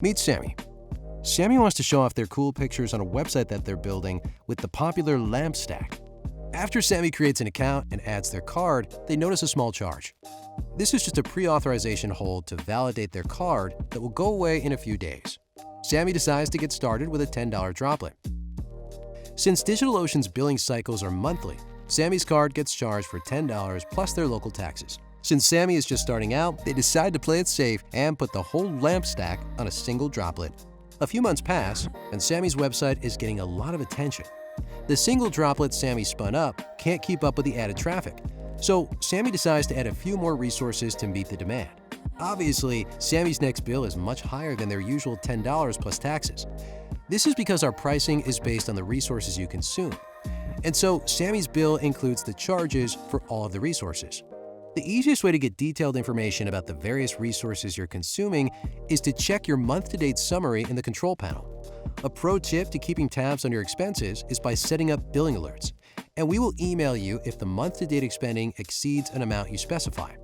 Meet Sammy. Sammy wants to show off their cool pictures on a website that they're building with the popular lamp stack. After Sammy creates an account and adds their card, they notice a small charge. This is just a pre-authorization hold to validate their card that will go away in a few days. Sammy decides to get started with a $10 droplet. Since DigitalOcean's billing cycles are monthly, Sammy's card gets charged for $10 plus their local taxes. Since Sammy is just starting out, they decide to play it safe and put the whole lamp stack on a single droplet. A few months pass, and Sammy's website is getting a lot of attention. The single droplet Sammy spun up can't keep up with the added traffic, so Sammy decides to add a few more resources to meet the demand. Obviously, Sammy's next bill is much higher than their usual $10 plus taxes. This is because our pricing is based on the resources you consume. And so Sammy's bill includes the charges for all of the resources. The easiest way to get detailed information about the various resources you're consuming is to check your month-to-date summary in the control panel. A pro tip to keeping tabs on your expenses is by setting up billing alerts, and we will email you if the month-to-date spending exceeds an amount you specify.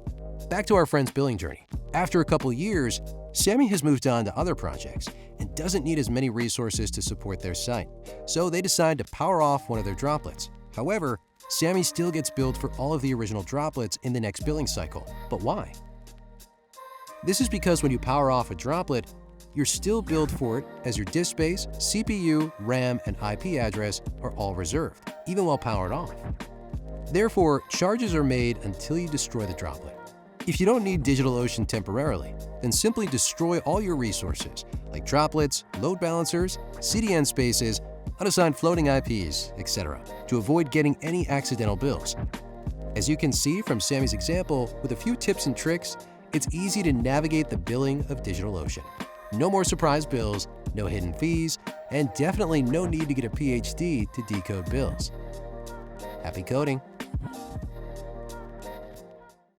Back to our friend's billing journey. After a couple years, Sammy has moved on to other projects and doesn't need as many resources to support their site, so they decide to power off one of their droplets. However, Sammy still gets billed for all of the original droplets in the next billing cycle. But why? This is because when you power off a droplet, you're still billed for it as your disk space, CPU, RAM, and IP address are all reserved, even while powered off. Therefore, charges are made until you destroy the droplet. If you don't need DigitalOcean temporarily, then simply destroy all your resources, like droplets, load balancers, CDN spaces, unassigned floating IPs, etc., to avoid getting any accidental bills. As you can see from Sammy's example, with a few tips and tricks, it's easy to navigate the billing of DigitalOcean. No more surprise bills, no hidden fees, and definitely no need to get a PhD to decode bills. Happy coding!